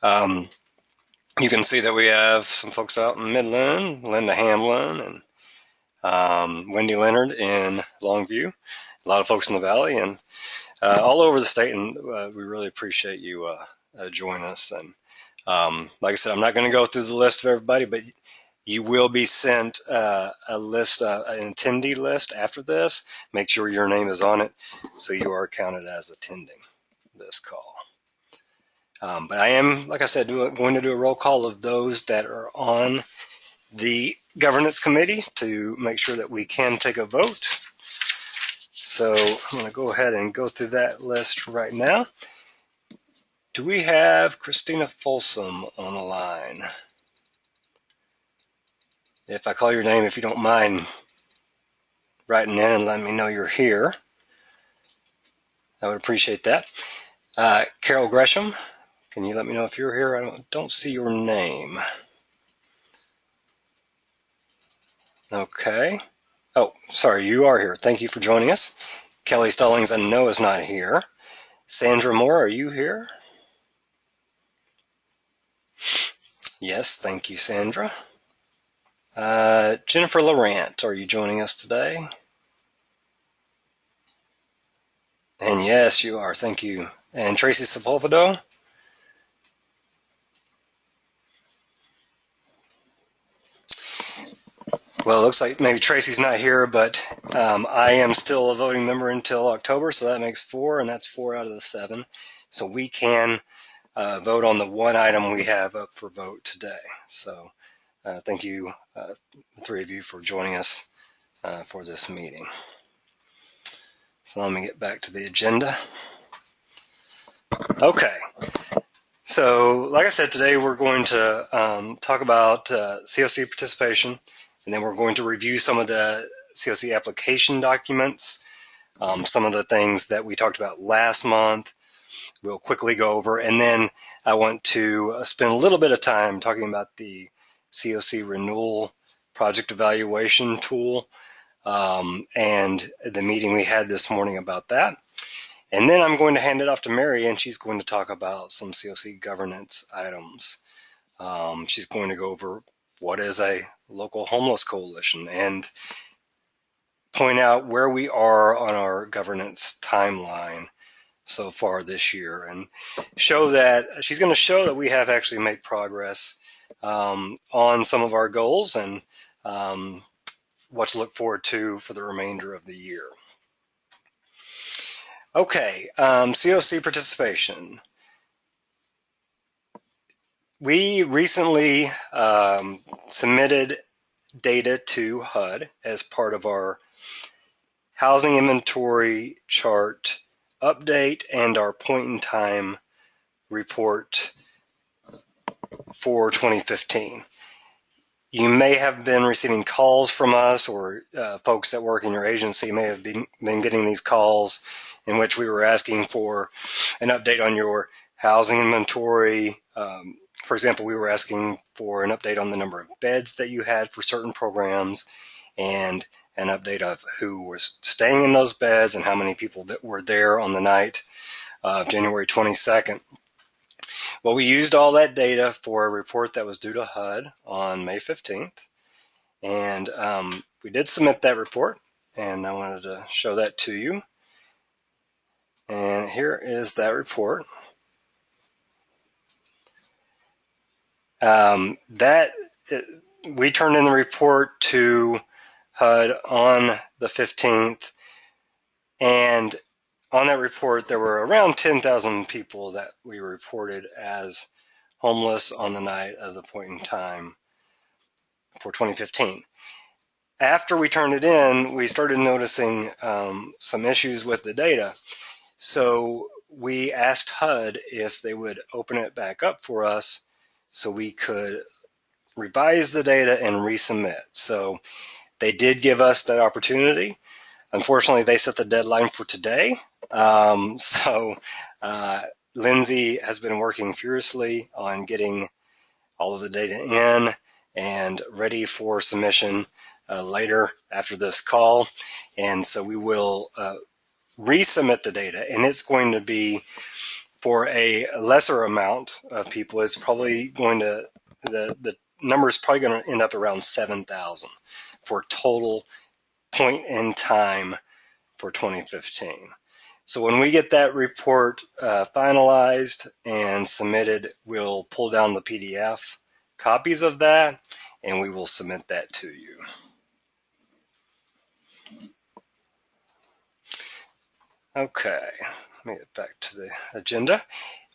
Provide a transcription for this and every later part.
Um, you can see that we have some folks out in Midland, Linda Hamlin and Wendy Leonard in Longview, a lot of folks in the Valley, and all over the state, and we really appreciate you joining us. And like I said, I'm not going to go through the list of everybody, but you will be sent a list, an attendee list after this. Make sure your name is on it so you are counted as attending this call. But I am, like I said, going to do a roll call of those that are on the governance committee to make sure that we can take a vote. So I'm going to go ahead and go through that list right now. Do we have Christina Folsom on the line? If I call your name, if you don't mind writing in and letting me know you're here, I would appreciate that. Carol Gresham, can you let me know if you're here? I don't see your name. Okay. Oh, sorry, you are here. Thank you for joining us. Kelly Stallings, I know, is not here. Sandra Moore, are you here? Yes, thank you, Sandra. Jennifer Laurent, are you joining us today? And yes, you are. Thank you. And Tracy Sepulvedo? Well, it looks like maybe Tracy's not here, but I am still a voting member until October, so that makes 4, and that's 4 out of the 7. So we can vote on the one item we have up for vote today. So thank you, the 3 of you, for joining us for this meeting. So let me get back to the agenda. Okay. So like I said, today we're going to talk about COC participation, and then we're going to review some of the COC application documents, some of the things that we talked about last month. We'll quickly go over, and then I want to spend a little bit of time talking about the COC renewal project evaluation tool and the meeting we had this morning about that. And then I'm going to hand it off to Mary, and she's going to talk about some COC governance items. She's going to go over what is a local homeless coalition and point out where we are on our governance timeline so far this year, and show that she's going to show that we have actually made progress on some of our goals and what to look forward to for the remainder of the year. Okay, COC participation. We recently submitted data to HUD as part of our housing inventory chart update and our point-in-time report for 2015. You may have been receiving calls from us, or folks that work in your agency may have been getting these calls in which we were asking for an update on your housing inventory. For example, we were asking for an update on the number of beds that you had for certain programs, and an update of who was staying in those beds and how many people that were there on the night of January 22nd. Well, we used all that data for a report that was due to HUD on May 15th, and we did submit that report, and I wanted to show that to you. And here is that report. We turned in the report to HUD on the 15th, and on that report there were around 10,000 people that we reported as homeless on the night of the point in time for 2015. After we turned it in, we started noticing some issues with the data. So we asked HUD if they would open it back up for us so we could revise the data and resubmit. So they did give us that opportunity. Unfortunately, they set the deadline for today. Lindsay has been working furiously on getting all of the data in and ready for submission later after this call. And so we will resubmit the data, and it's going to be For a lesser amount of people, it's probably going to, the number is probably going to end up around 7,000 for total point in time for 2015. So when we get that report finalized and submitted, we'll pull down the PDF copies of that and we will submit that to you. Okay, let me get back to the agenda.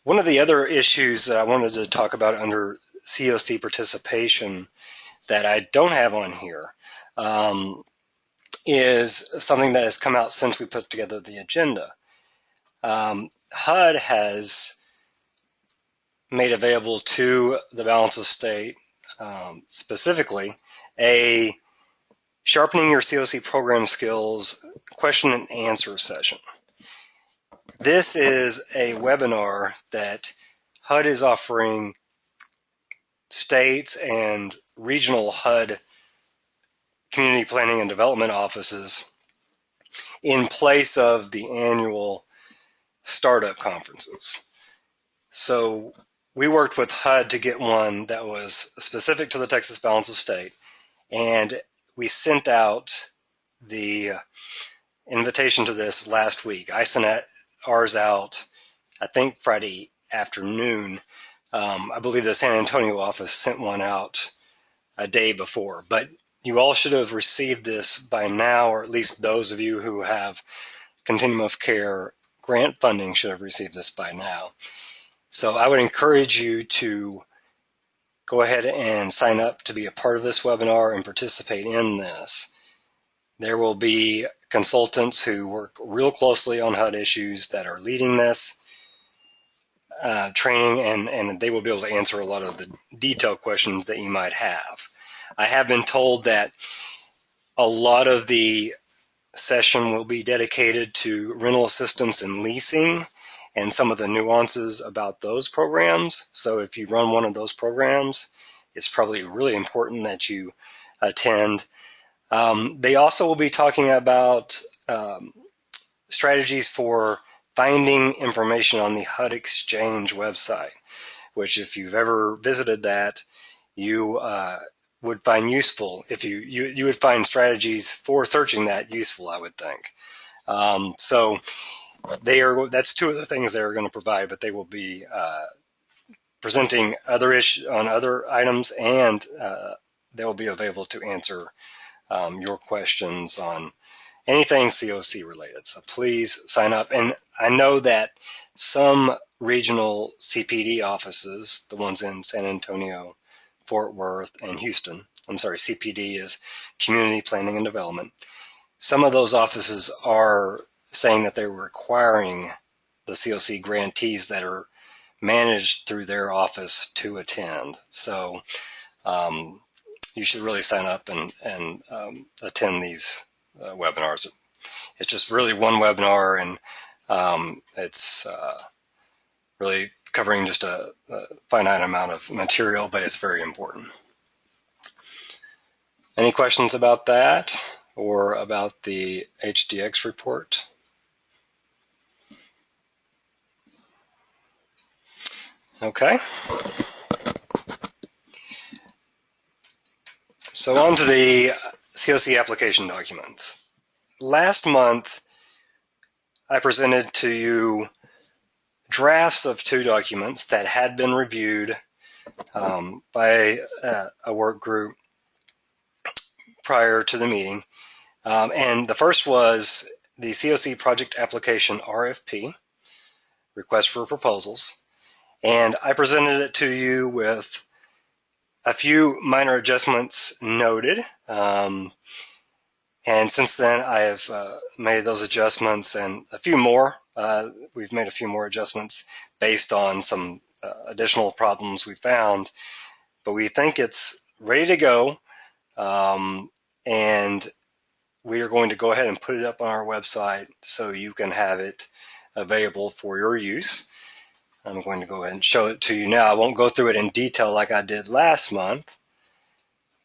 One of the other issues that I wanted to talk about under COC participation that I don't have on here is something that has come out since we put together the agenda. HUD has made available to the Balance of State, specifically, a Sharpening Your COC Program Skills question and answer session. This is a webinar that HUD is offering states and regional HUD community planning and development offices in place of the annual startup conferences. So we worked with HUD to get one that was specific to the Texas Balance of State, and we sent out the invitation to this last week. I sent ours out, I think, Friday afternoon. I believe the San Antonio office sent one out a day before, but you all should have received this by now, or at least those of you who have Continuum of Care grant funding should have received this by now. So I would encourage you to go ahead and sign up to be a part of this webinar and participate in this. There will be consultants who work real closely on HUD issues that are leading this training, and they will be able to answer a lot of the detailed questions that you might have. I have been told that a lot of the session will be dedicated to rental assistance and leasing and some of the nuances about those programs. So if you run one of those programs, it's probably really important that you attend. They also will be talking about strategies for finding information on the HUD Exchange website, which if you've ever visited that, you would find useful. If you would find strategies for searching that useful, I would think. So that's two of the things they're going to provide, but they will be presenting other issues on other items, and they will be available to answer your questions on anything COC related. So please sign up. And I know that some regional CPD offices, the ones in San Antonio, Fort Worth, and Houston, I'm sorry, CPD is Community Planning and Development. Some of those offices are saying that they're requiring the COC grantees that are managed through their office to attend. So you should really sign up and attend these webinars. It's just really one webinar, and it's really covering just a finite amount of material, but it's very important. Any questions about that or about the HDX report? Okay. So on to the COC application documents. Last month, I presented to you drafts of 2 documents that had been reviewed by a work group prior to the meeting. And the first was the COC project application RFP, request for proposals. And I presented it to you with a few minor adjustments noted. And since then, I have made those adjustments and a few more. We've made a few more adjustments based on some additional problems we found. But we think it's ready to go. And we are going to go ahead and put it up on our website so you can have it available for your use. I'm going to go ahead and show it to you now. I won't go through it in detail like I did last month,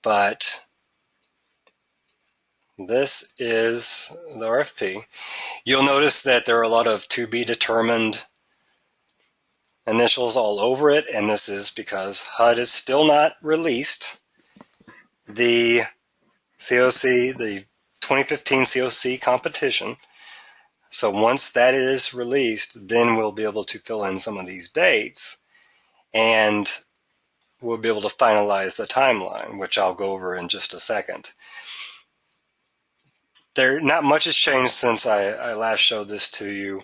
but this is the RFP. You'll notice that there are a lot of to be determined initials all over it, and this is because HUD is still not released the COC, the 2015 COC competition. So once that is released, then we'll be able to fill in some of these dates, and we'll be able to finalize the timeline, which I'll go over in just a second. Not much has changed since I last showed this to you.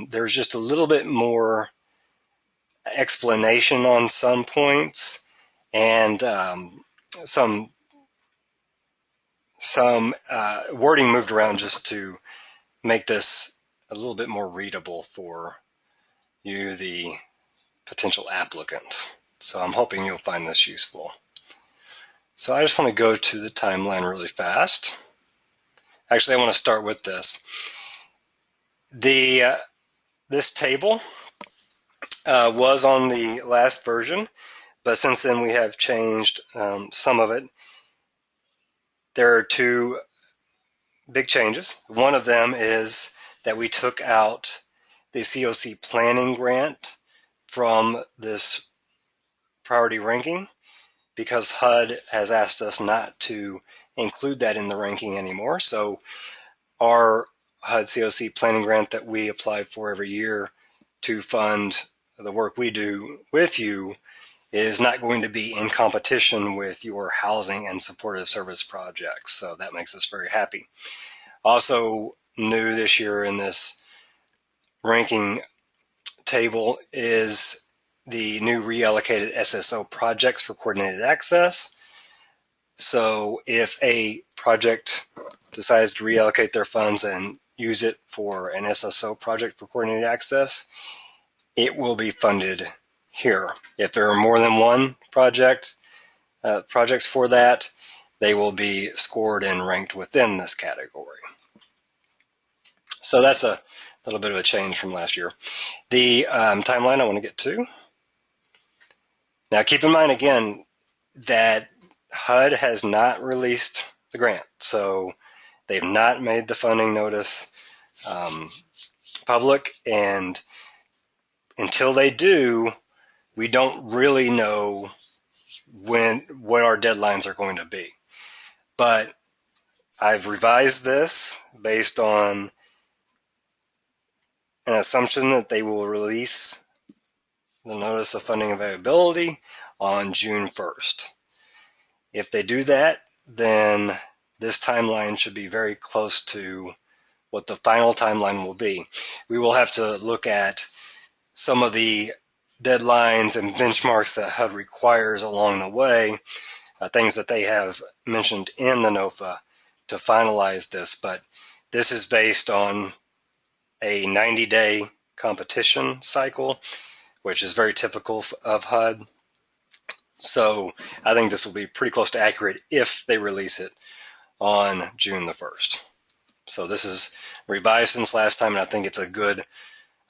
There's just a little bit more explanation on some points, and some wording moved around just to make this a little bit more readable for you, the potential applicant. So I'm hoping you'll find this useful. So I just want to go to the timeline really fast. Actually, I want to start with this. This table was on the last version, but since then we have changed some of it. There are two big changes. One of them is that we took out the COC planning grant from this priority ranking because HUD has asked us not to include that in the ranking anymore. So our HUD COC planning grant that we apply for every year to fund the work we do with you is not going to be in competition with your housing and supportive service projects. So that makes us very happy. Also new this year in this ranking table is the new reallocated SSO projects for coordinated access. So if a project decides to reallocate their funds and use it for an SSO project for coordinated access, it will be funded here. If there are more than one projects for that, they will be scored and ranked within this category. So that's a little bit of a change from last year. The timeline I want to get to. Now keep in mind again that HUD has not released the grant, so they've not made the funding notice public, and until they do, we don't really know what our deadlines are going to be. But I've revised this based on an assumption that they will release the notice of funding availability on June 1st. If they do that, then this timeline should be very close to what the final timeline will be. We will have to look at some of the deadlines and benchmarks that HUD requires along the way, things that they have mentioned in the NOFA to finalize this, but this is based on a 90-day competition cycle, which is very typical of HUD. So I think this will be pretty close to accurate if they release it on June the 1st. So this is revised since last time, and I think it's a good,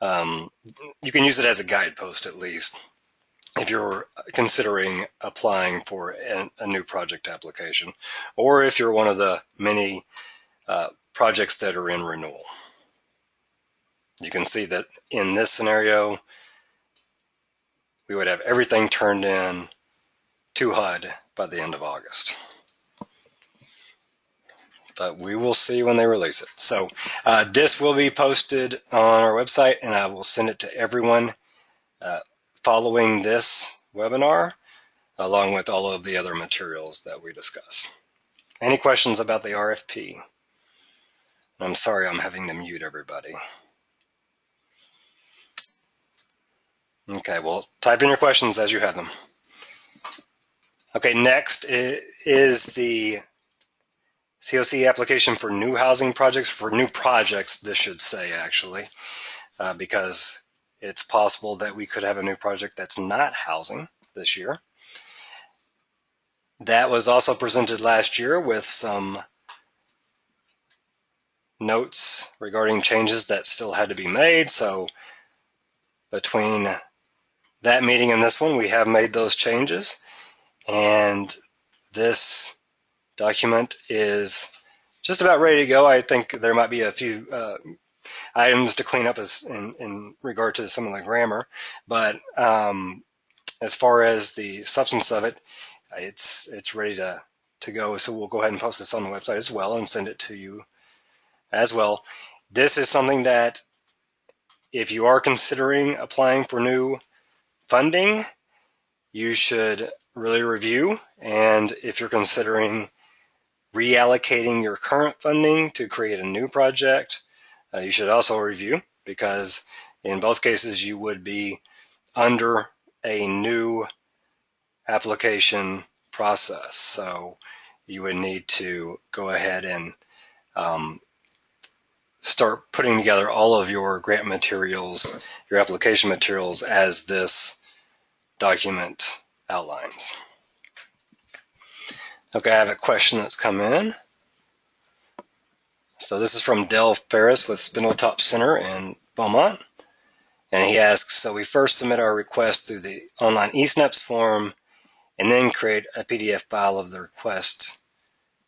you can use it as a guidepost at least if you're considering applying for a new project application, or if you're one of the many projects that are in renewal. You can see that in this scenario, we would have everything turned in to HUD by the end of August. But we will see when they release it. So this will be posted on our website, and I will send it to everyone following this webinar, along with all of the other materials that we discuss. Any questions about the RFP? I'm sorry I'm having to mute everybody. Okay, well, type in your questions as you have them. Okay, next is the COC application for new housing projects, for new projects, this should say actually, because it's possible that we could have a new project that's not housing this year. That was also presented last year with some notes regarding changes that still had to be made. So between that meeting and this one, we have made those changes, and this document is just about ready to go. I think there might be a few items to clean up in regard to some of the grammar, but as far as the substance of it, it's ready to go. So we'll go ahead and post this on the website as well and send it to you as well. This is something that if you are considering applying for new funding, you should really review. And if you're considering reallocating your current funding to create a new project, you should also review, because in both cases you would be under a new application process. So you would need to go ahead and start putting together all of your grant materials, your application materials, as this document outlines. Okay, I have a question that's come in. So this is from Del Ferris with Spindletop Center in Beaumont. And he asks, so we first submit our request through the online eSNAPS form and then create a PDF file of the request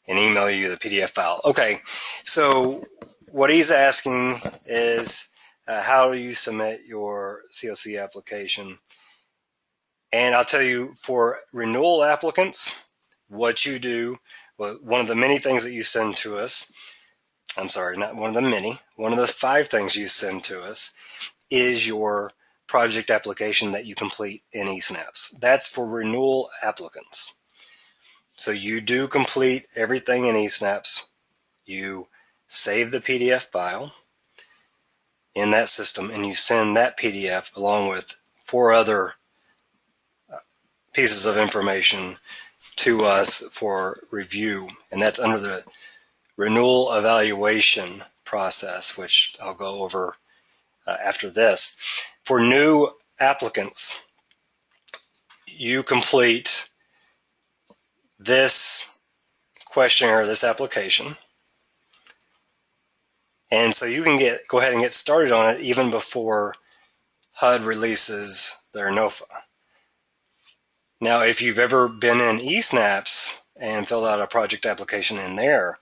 and email you the PDF file. Okay, so what he's asking is how do you submit your COC application? And I'll tell you, for renewal applicants, what you do, well, one of the many things that you send to us, I'm sorry, not one of the many, one of the 5 things you send to us is your project application that you complete in eSNAPS. That's for renewal applicants. So you do complete everything in eSNAPS. You save the PDF file in that system, and you send that PDF along with 4 other pieces of information to us for review. And that's under the renewal evaluation process, which I'll go over after this. For new applicants, you complete this questionnaire, this application, and so you can go ahead and get started on it even before HUD releases their NOFA. Now, if you've ever been in eSNAPS and filled out a project application in there,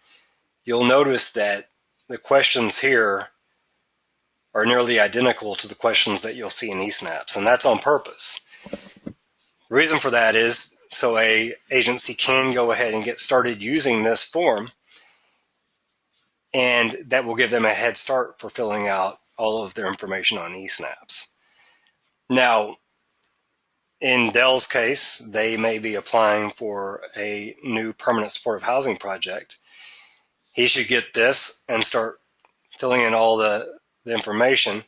you'll notice that the questions here are nearly identical to the questions that you'll see in eSNAPS, and that's on purpose. The reason for that is so an agency can go ahead and get started using this form, and that will give them a head start for filling out all of their information on eSNAPS. Now, in Dell's case, they may be applying for a new permanent supportive housing project. He should get this and start filling in all the information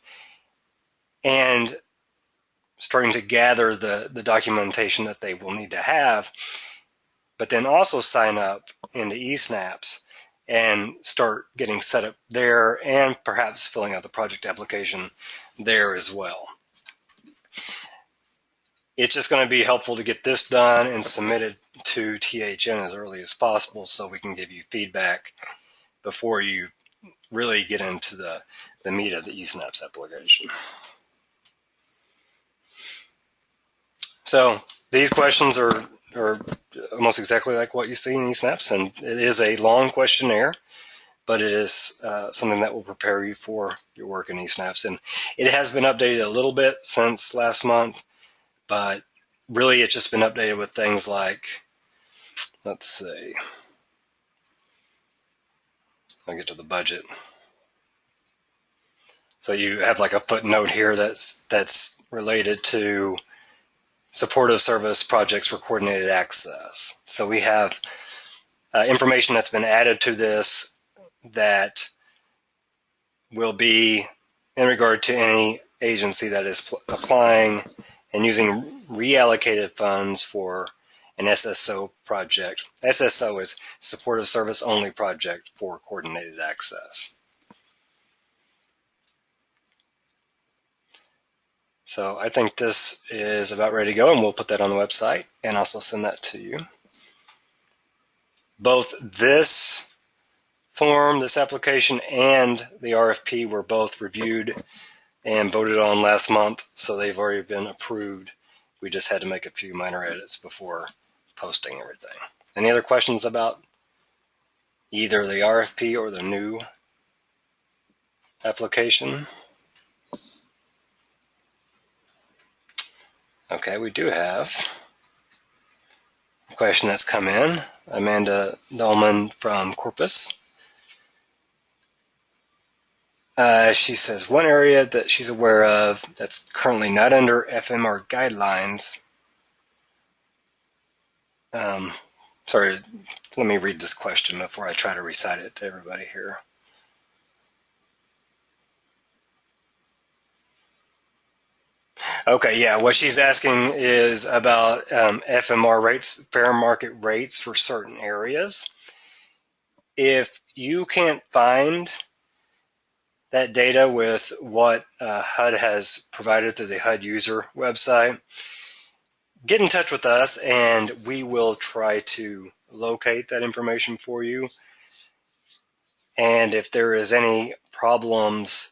and starting to gather the documentation that they will need to have, but then also sign up in the eSNAPS and start getting set up there and perhaps filling out the project application there as well. It's just going to be helpful to get this done and submitted to THN as early as possible so we can give you feedback before you really get into the meat of the eSNAPS application. So these questions are almost exactly like what you see in eSNAPS, and it is a long questionnaire, but it is something that will prepare you for your work in eSNAPS. And it has been updated a little bit since last month, but really it's just been updated with things like, let's see, I'll get to the budget. So you have like a footnote here that's related to supportive service projects for coordinated access. So we have information that's been added to this that will be in regard to any agency that is applying and using reallocated funds for an SSO project. SSO is Supportive Service Only Project for Coordinated Access. So I think this is about ready to go, and we'll put that on the website and also send that to you. Both this form, this application, and the RFP were both reviewed and voted on last month, so they've already been approved. We just had to make a few minor edits before posting everything. Any other questions about either the RFP or the new application? Okay, we do have a question that's come in. Amanda Dolman from Corpus. She says, one area that she's aware of that's currently not under FMR guidelines. Sorry, let me read this question before I try to recite it to everybody here. Okay, yeah, what she's asking is about FMR rates, fair market rates for certain areas. If you can't find that data with what HUD has provided through the HUD user website, get in touch with us and we will try to locate that information for you. And if there is any problems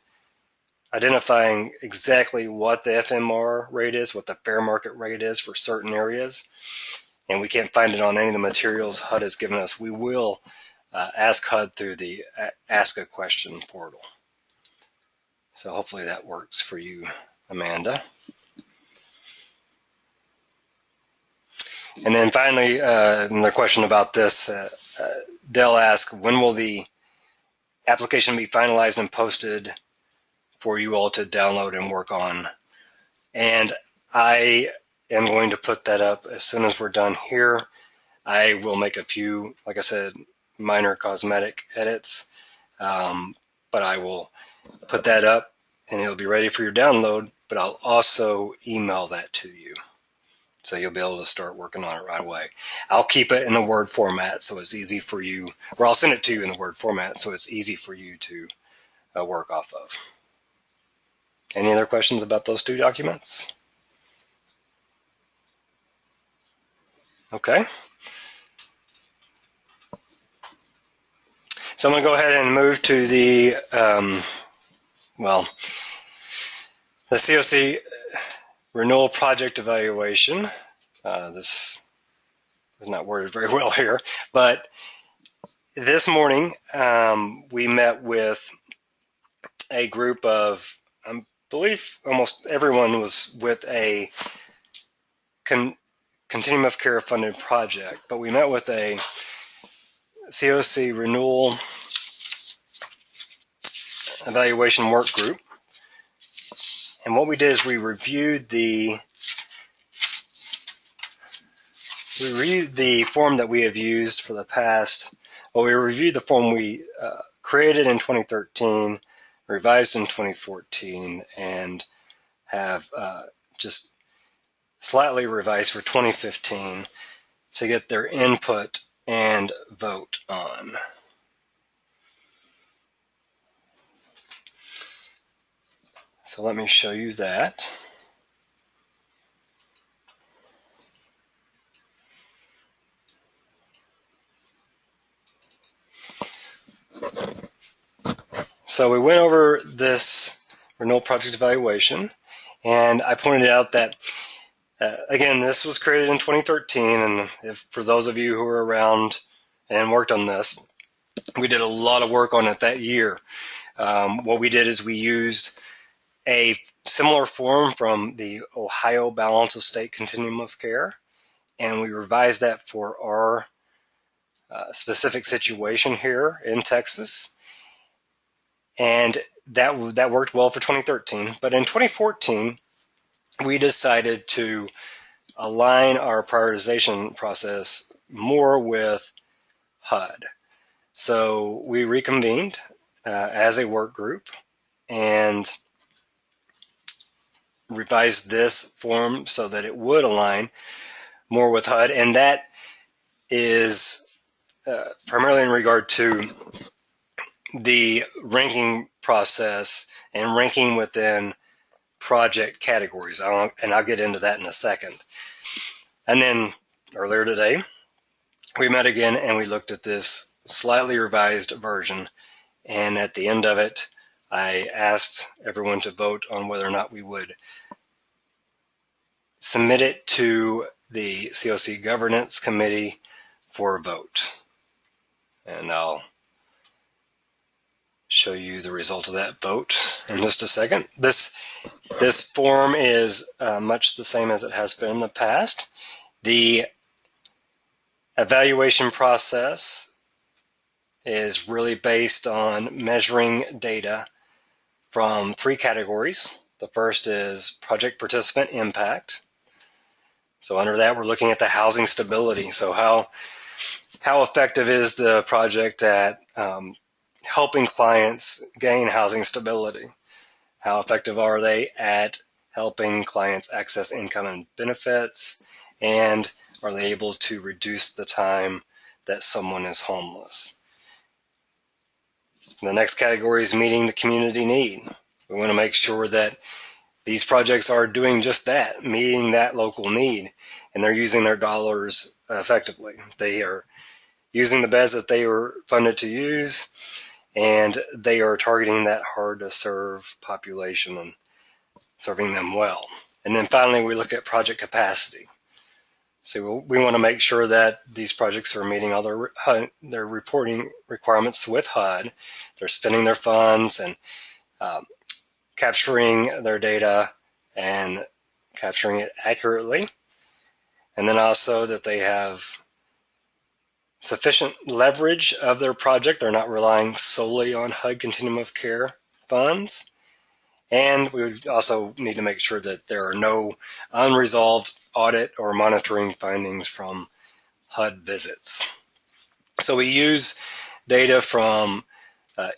identifying exactly what the FMR rate is, what the fair market rate is for certain areas, and we can't find it on any of the materials HUD has given us, we will ask HUD through the Ask a Question portal. So hopefully that works for you, Amanda. And then finally, another question about this. Dell asked, when will the application be finalized and posted for you all to download and work on? And I am going to put that up as soon as we're done here. I will make a few, like I said, minor cosmetic edits, but I will put that up and it'll be ready for your download, but I'll also email that to you. So you'll be able to start working on it right away. I'll keep it in the Word format so it's easy for you, or I'll send it to you in the Word format so it's easy for you to work off of. Any other questions about those two documents? Okay. So I'm going to go ahead and move to the, the COC renewal project evaluation. This is not worded very well here, but this morning we met with a group of, I believe almost everyone was with a Continuum of Care funded project, but we met with a COC renewal evaluation work group. And what we did is we reviewed the form that we have used for the past. Well, we reviewed the form we created in 2013, revised in 2014, and have just slightly revised for 2015 to get their input and vote on. So let me show you that. So we went over this renewal project evaluation, and I pointed out that, again, this was created in 2013, and for those of you who were around and worked on this, we did a lot of work on it that year. What we did is we used a similar form from the Ohio Balance of State Continuum of Care, and we revised that for our specific situation here in Texas. And that worked well for 2013. But in 2014, we decided to align our prioritization process more with HUD. So we reconvened as a work group and revised this form so that it would align more with HUD. And that is primarily in regard to the ranking process and ranking within project categories. And I'll get into that in a second. And then earlier today, we met again and we looked at this slightly revised version. And at the end of it, I asked everyone to vote on whether or not we would submit it to the COC Governance Committee for a vote. And I'll show you the result of that vote in just a second. This form is much the same as it has been in the past. The evaluation process is really based on measuring data from 3 categories. The first is project participant impact. So under that, we're looking at the housing stability. So how effective is the project at helping clients gain housing stability? How effective are they at helping clients access income and benefits? And are they able to reduce the time that someone is homeless? The next category is meeting the community need. We want to make sure that these projects are doing just that, meeting that local need, and they're using their dollars effectively. They are using the beds that they were funded to use, and they are targeting that hard-to-serve population and serving them well. And then finally, we look at project capacity. So we want to make sure that these projects are meeting all their reporting requirements with HUD. They're spending their funds and capturing their data and capturing it accurately. And then also that they have sufficient leverage of their project. They're not relying solely on HUD Continuum of Care funds. And we also need to make sure that there are no unresolved audit or monitoring findings from HUD visits. So we use data from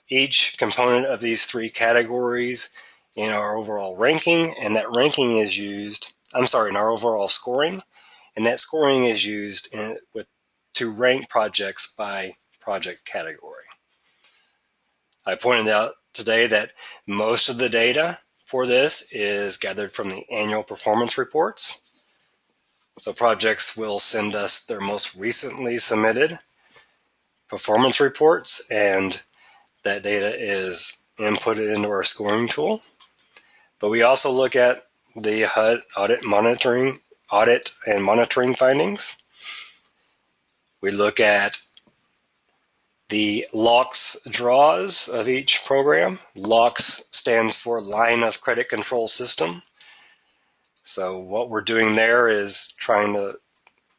each component of these 3 categories in our overall ranking, and that ranking is used, in our overall scoring, and that scoring is used to rank projects by project category. I pointed out today that most of the data for this is gathered from the annual performance reports. So projects will send us their most recently submitted performance reports, and that data is inputted into our scoring tool. But we also look at the HUD audit and monitoring findings. We look at the LOCKSS draws of each program. LOCKSS stands for Line of Credit Control System. So what we're doing there is trying to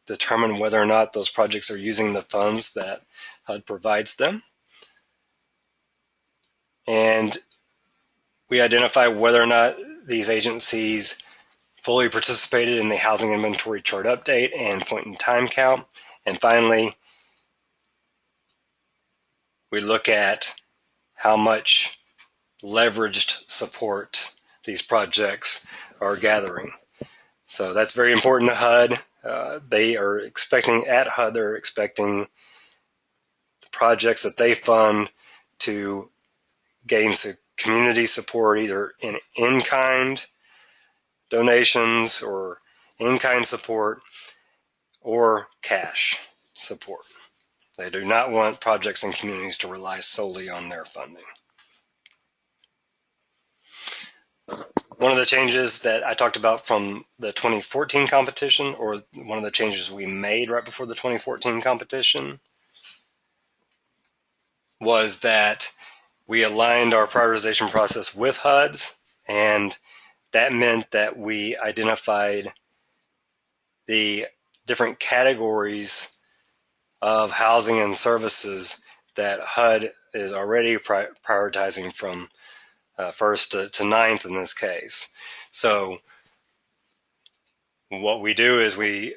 determine whether or not those projects are using the funds that HUD provides them. And we identify whether or not these agencies fully participated in the housing inventory chart update and point in time count. And finally, we look at how much leveraged support these projects are gathering. So that's very important to HUD. They're expecting the projects that they fund to gain community support, either in in-kind donations or in-kind support or cash support. They do not want projects and communities to rely solely on their funding. One of the changes that I talked about from the 2014 competition, or one of the changes we made right before the 2014 competition, was that we aligned our prioritization process with HUD's, and that meant that we identified the different categories of housing and services that HUD is already prioritizing from first to ninth in this case. So what we do is we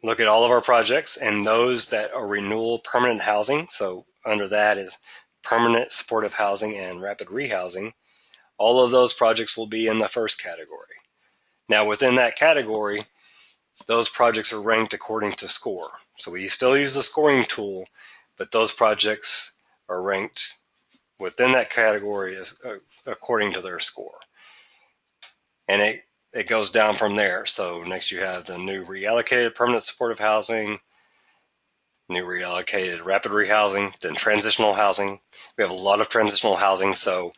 look at all of our projects, and those that are renewal permanent housing, so under that is permanent supportive housing and rapid rehousing, all of those projects will be in the first category. Now within that category, those projects are ranked according to score. So we still use the scoring tool, but those projects are ranked within that category according to their score. And it goes down from there. So next you have the new reallocated permanent supportive housing, new reallocated rapid rehousing, then transitional housing. We have a lot of transitional housing, so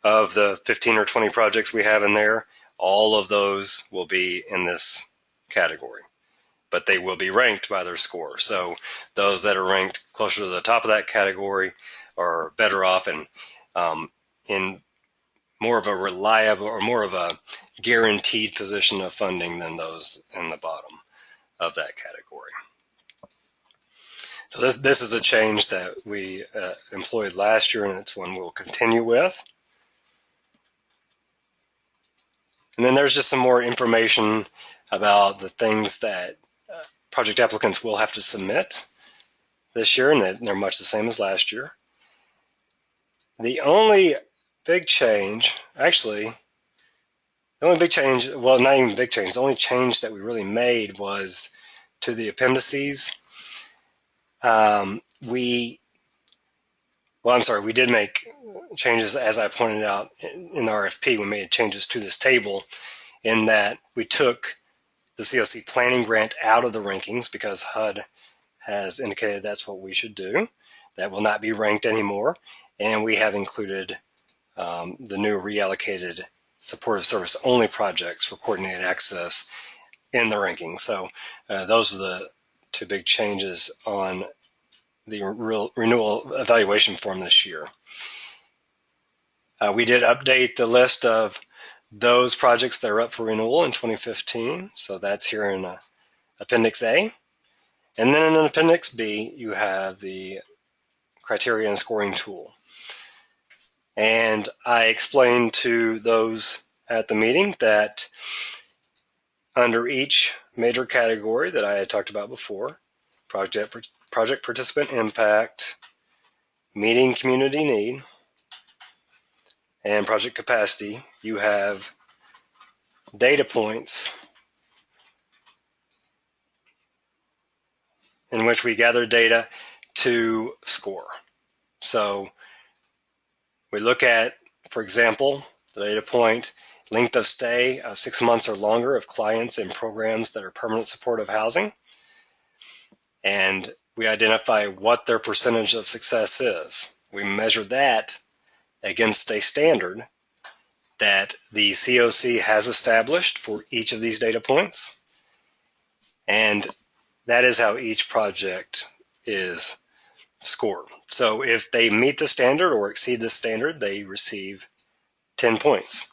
of the 15 or 20 projects we have in there, all of those will be in this category, but they will be ranked by their score. So those that are ranked closer to the top of that category are better off and in more of a reliable or more of a guaranteed position of funding than those in the bottom of that category. So this is a change that we employed last year, and it's one we'll continue with. And then there's just some more information about the things that project applicants will have to submit this year, and they're much the same as last year. The only big change, actually, the only big change, well, not even big change, the only change that we really made was to the appendices. We did make changes, as I pointed out in the RFP. We made changes to this table in that we took the COC planning grant out of the rankings because HUD has indicated that's what we should do. That will not be ranked anymore. And we have included the new reallocated supportive service only projects for coordinated access in the ranking. So those are the two big changes on the renewal evaluation form this year. We did update the list of those projects that are up for renewal in 2015. So that's here in Appendix A. And then in Appendix B, you have the criteria and scoring tool. And I explained to those at the meeting that under each major category that I had talked about before, project participant impact, meeting community need, and project capacity, you have data points in which we gather data to score. So we look at, for example, the data point, length of stay of 6 months or longer of clients in programs that are permanent supportive housing. And we identify what their percentage of success is. We measure that against a standard that the COC has established for each of these data points. And that is how each project is scored. So if they meet the standard or exceed the standard, they receive 10 points.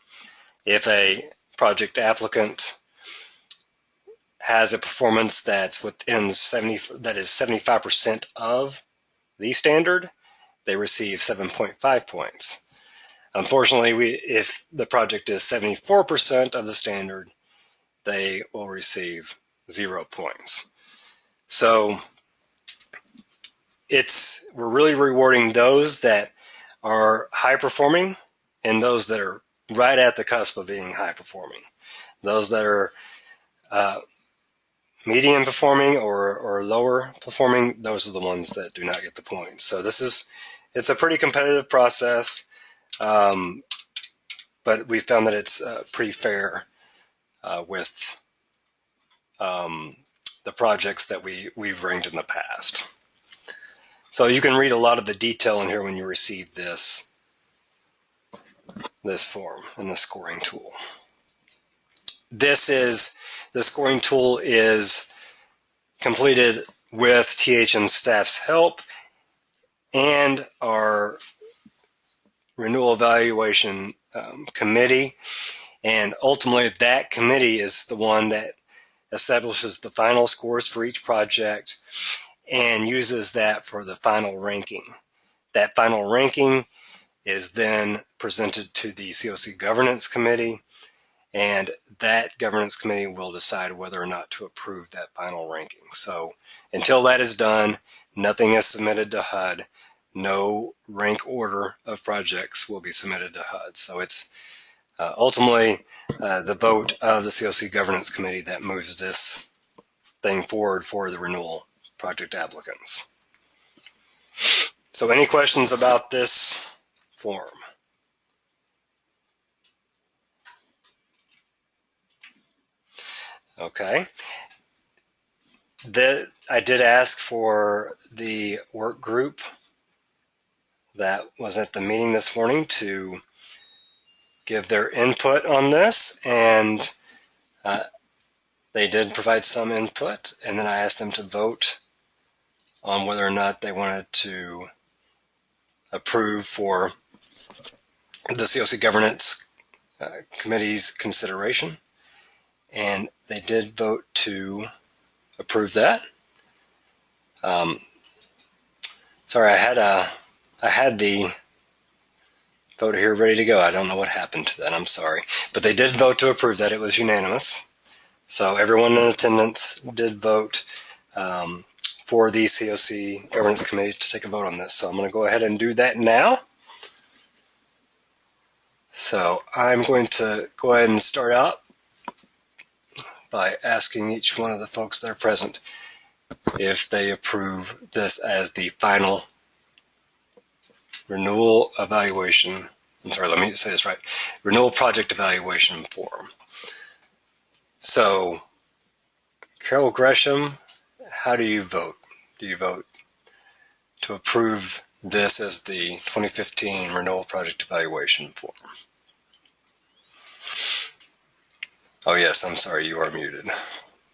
If a project applicant has a performance that's within 75% of the standard, they receive 7.5 points. Unfortunately, if the project is 74% of the standard, they will receive 0 points. So we're really rewarding those that are high performing and those that are right at the cusp of being high performing. Those that are medium performing or lower performing, those are the ones that do not get the points. So it's a pretty competitive process, but we found that it's pretty fair with the projects that we've ranked in the past. So you can read a lot of the detail in here when you receive this form and the scoring tool. The scoring tool is completed with TH and staff's help and our renewal evaluation committee. And ultimately, that committee is the one that establishes the final scores for each project and uses that for the final ranking. That final ranking is then presented to the COC Governance Committee, and that Governance Committee will decide whether or not to approve that final ranking. So until that is done, nothing is submitted to HUD. No rank order of projects will be submitted to HUD. So it's ultimately the vote of the COC Governance Committee that moves this thing forward for the renewal project applicants. So any questions about this form? Okay. I did ask for the work group that was at the meeting this morning to give their input on this, and they did provide some input, and then I asked them to vote on whether or not they wanted to approve for the COC Governance Committee's consideration, and they did vote to approve that. Sorry, I had the vote here ready to go. I don't know what happened to that. I'm sorry, but they did vote to approve that. It was unanimous. So everyone in attendance did vote for the COC Governance Committee to take a vote on this. So I'm going to go ahead and do that now. So I'm going to go ahead and start out by asking each one of the folks that are present if they approve this as the final renewal evaluation. I'm sorry, let me say this right. Renewal project evaluation form. So, Carol Gresham, how do you vote? Do you vote to approve this as the 2015 renewal project evaluation form? Oh yes, I'm sorry, you are muted.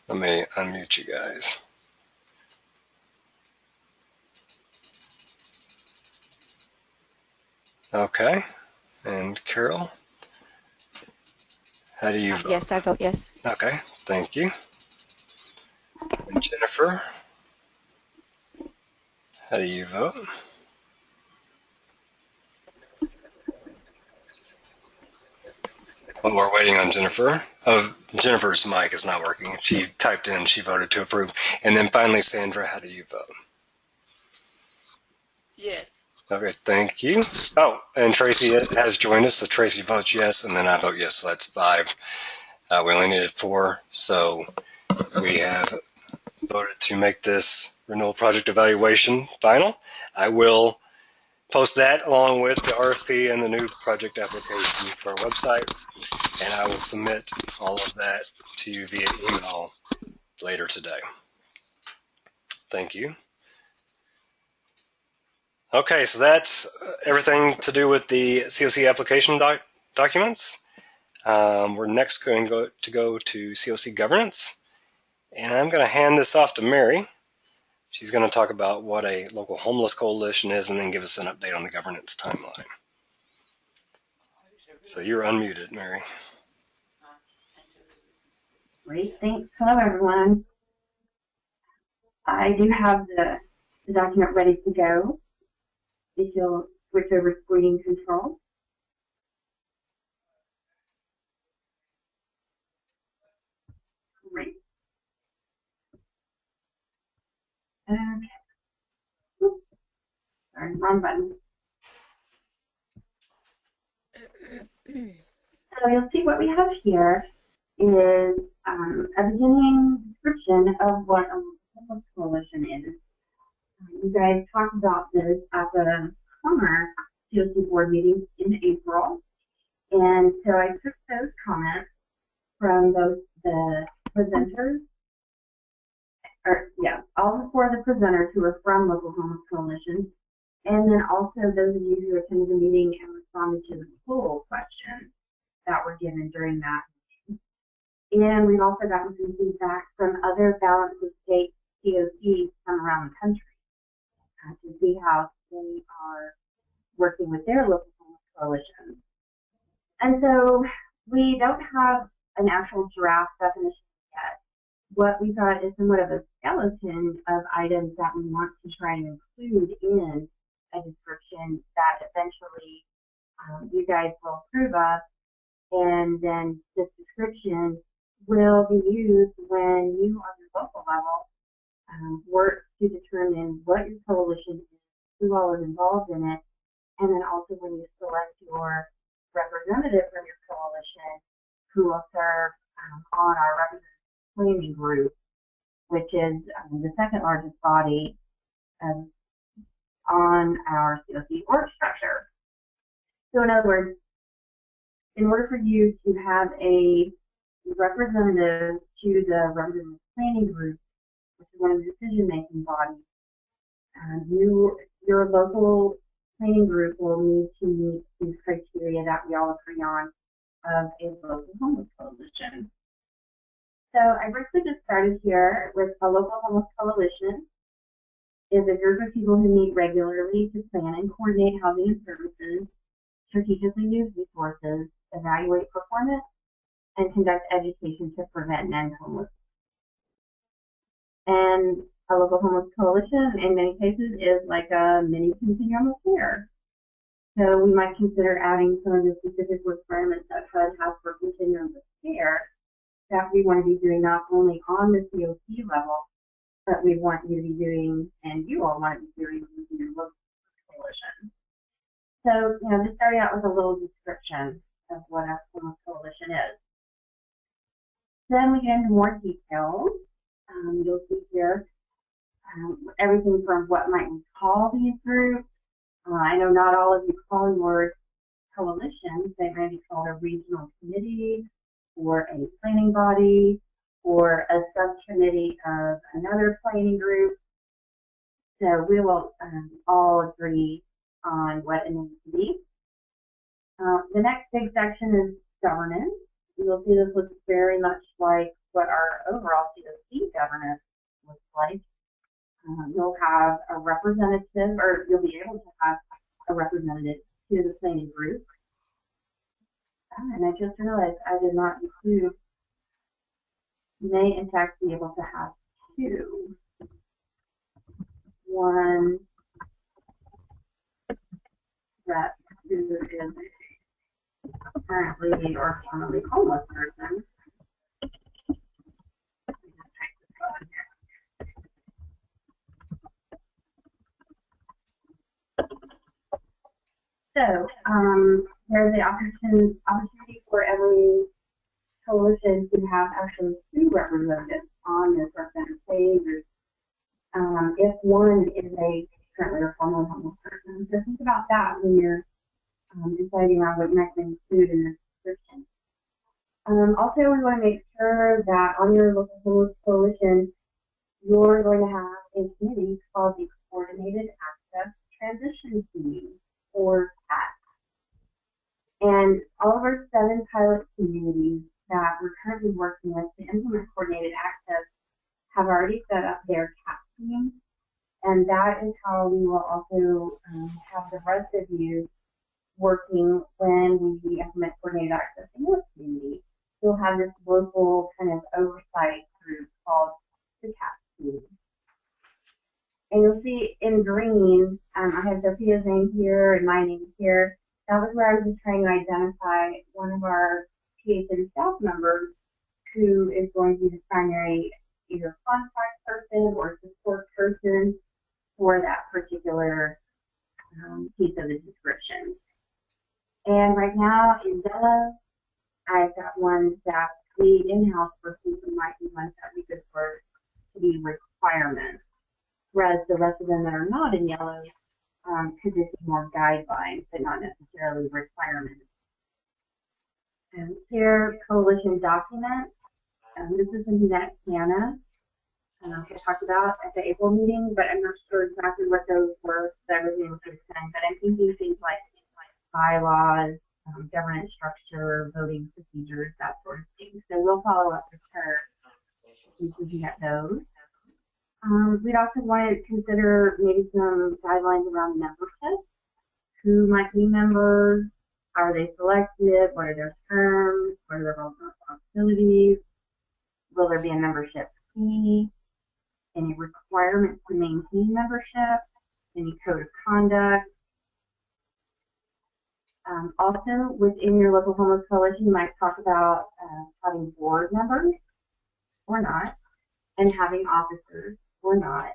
Let me unmute you guys. Okay, and Carol, how do you vote? Yes, I vote yes. Okay, thank you. And Jennifer, how do you vote? Well, we're waiting on Jennifer. Oh, Jennifer's mic is not working. She typed in, she voted to approve. And then finally, Sandra, how do you vote? Yes. Okay, thank you. Oh, and Tracy has joined us, so Tracy votes yes, and then I vote yes, so that's 5. We only needed 4, so we have voted to make this renewal project evaluation final. I will post that along with the RFP and the new project application to our website, and I will submit all of that to you via email later today. Thank you. Okay, so that's everything to do with the COC application documents. We're next going to go to COC governance, and I'm going to hand this off to Mary. She's going to talk about what a local homeless coalition is and then give us an update on the governance timeline. So you're unmuted, Mary. Great, thanks. Hello, everyone. I do have the document ready to go. If you'll switch over screen control. Great. Okay. Oops. Sorry, wrong button. So you'll see what we have here is a beginning description of what a homeless coalition is. You guys talked about this at the summer COC board meeting in April. And so I took those comments from both the presenters, all 4 of the presenters who are from local homeless coalitions, and then also those of you who attended the meeting and responded to the poll questions that were given during that meeting. And we've also gotten some feedback from other balance of state COCs from around the country to see how they are working with their local homeless coalitions. And so we don't have an actual draft definition yet. What we got is somewhat of a skeleton of items that we want to try and include in a description that eventually you guys will approve of, and then this description will be used when you on your local level work to determine what your coalition is, who all is involved in it, and then also when you select your representative from your coalition who will serve on our representative planning group, which is the second largest body on our COC org structure. So in other words, in order for you to have a representative to the representative planning group, which is one of the decision-making bodies, your local planning group will need to meet these criteria that we all agree on of a local homeless coalition. So I briefly just started here with a local homeless coalition is a group of people who meet regularly to plan and coordinate housing and services, strategically use resources, evaluate performance, and conduct education to prevent and end homelessness. And a local homeless coalition, in many cases, is like a mini continuum of care. So we might consider adding some of the specific requirements that HUD has for continuum of care that we want to be doing not only on the COC level, but we want you to be doing, and you all want to be doing in your local coalition. So, just starting out with a little description of what a homeless coalition is. Then we get into more details. You'll see here everything from what might we call these groups. I know not all of you call your coalitions. They may be called a regional committee or a planning body or a subcommittee of another planning group. So we will all agree on what it needs to be. The next big section is governance. You'll see this looks very much like what our overall COC governance looks like. You'll have a representative, or you'll be able to have a representative to the planning group. And I just realized I did not include, you may in fact be able to have two. One rep who is currently or formerly homeless person. So there's the opportunity for every coalition to have actually two representatives on this representative page. If one is a currently or formerly homeless person. So think about that when you're deciding on what you might include in this description. Also, we want to make sure that on your local homeless coalition, you're going to have a committee called the Coordinated Access Transition Team, or CAT. And all of our 7 pilot communities that we're currently working with to implement coordinated access have already set up their CAT team. And that is how we will also have the rest of you working when we implement coordinated access in your community. You'll have this local kind of oversight group called the CAT team. And you'll see in green, I have Sophia's name here and my name here. That was where I was just trying to identify one of our PHN staff members who is going to be the primary either contact person or support person for that particular piece of the description. And right now in yellow, I've got one staff lead in-house person who might be ones that we could for to be requirements. Whereas the rest of them that are not in yellow could just be more guidelines, but not necessarily requirements. And here, coalition documents. This is something that Hannah talked about at the April meeting, but I'm not sure exactly what those were that I was able to send. But I'm thinking things like bylaws, governance structure, voting procedures, that sort of thing. So we'll follow up with her since we get those. We'd also want to consider maybe some guidelines around membership. Who might be members? How are they selected? What are their terms? What are their roles and responsibilities? Will there be a membership fee? Any requirements to maintain membership? Any code of conduct? Also, within your local homeless coalition, you might talk about having board members or not, and having officers or not.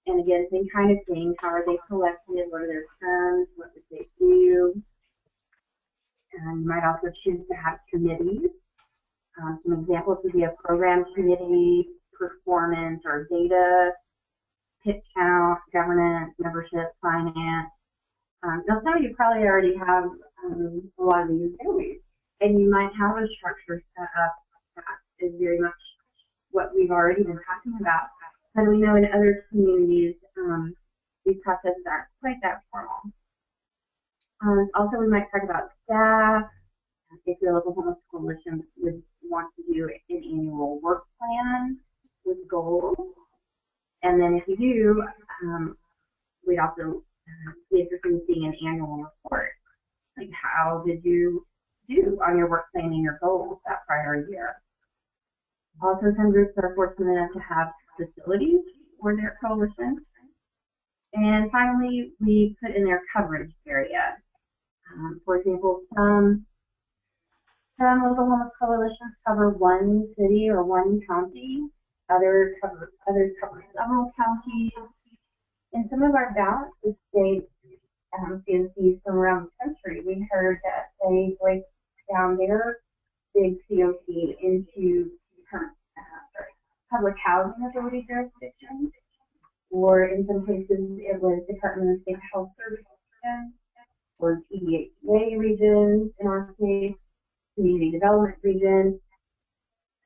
And again, same kind of thing. How are they selected? What are their terms? What did they do? And you might also choose to have committees. Some examples would be a program committee, performance or data, hit count, governance, membership, finance. Now, some of you probably already have a lot of these areas, and you might have a structure set up that is very much what we've already been talking about. But we know in other communities, these processes aren't quite that formal. Also, we might talk about staff. If your local homeless coalition would want to do an annual work plan with goals. And then if you do, We'd also be interested in seeing an annual report. Like, how did you do on your work plan and your goals that prior year? Also, some groups are fortunate enough to have facilities for their coalition. And finally, we put in their coverage area. For example, some local homeless coalitions cover one city or one county. Others cover several counties. In some of our balanced states, CNCs from around the country, we heard that they break down their big COC into public housing authority jurisdictions, or in some cases it was Department of State Health Services or TDHA regions in our case, community development regions,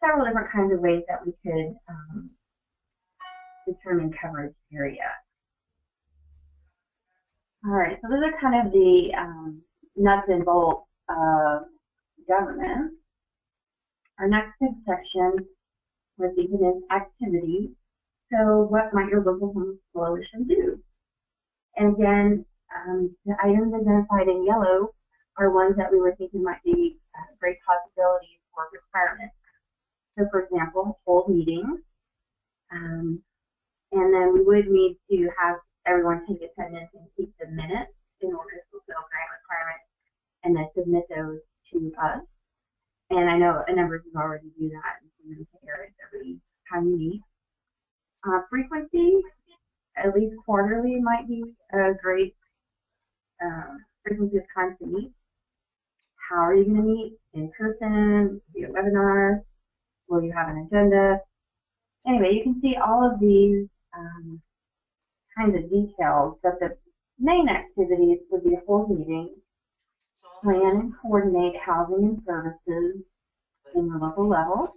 several different kinds of ways that we could determine coverage area. All right, so those are kind of the nuts and bolts of government. Our next big section would be is activity. So what might your local homeless coalition do? And again, the items identified in yellow are ones that we were thinking might be great possibilities for requirements. So for example, hold meetings, and then we would need to have everyone take attendance and keep the minutes in order to fulfill grant requirements and then submit those to us. And I know a number of you already do that and send them to Eric every time you meet. Frequency, at least quarterly, might be a great frequency of time to meet. How are you going to meet? In person, via webinar? Will you have an agenda? Anyway, you can see all of these kinds of details, but the main activities would be hold meetings, plan and coordinate housing and services in the local level.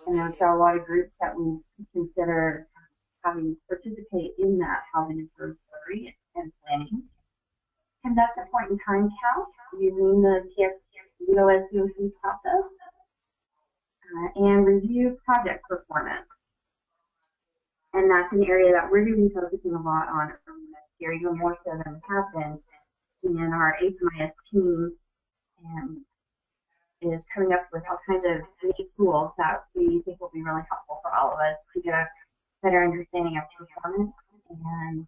And there's a lot of groups that we consider having participate in that housing and service delivery and planning. Conduct a point in time count using the TXUOS process. And review project performance. And that's an area that we're going to be focusing a lot on this year, even more so than we have been. And our HMIS team is coming up with all kinds of neat tools that we think will be really helpful for all of us to get a better understanding of performance and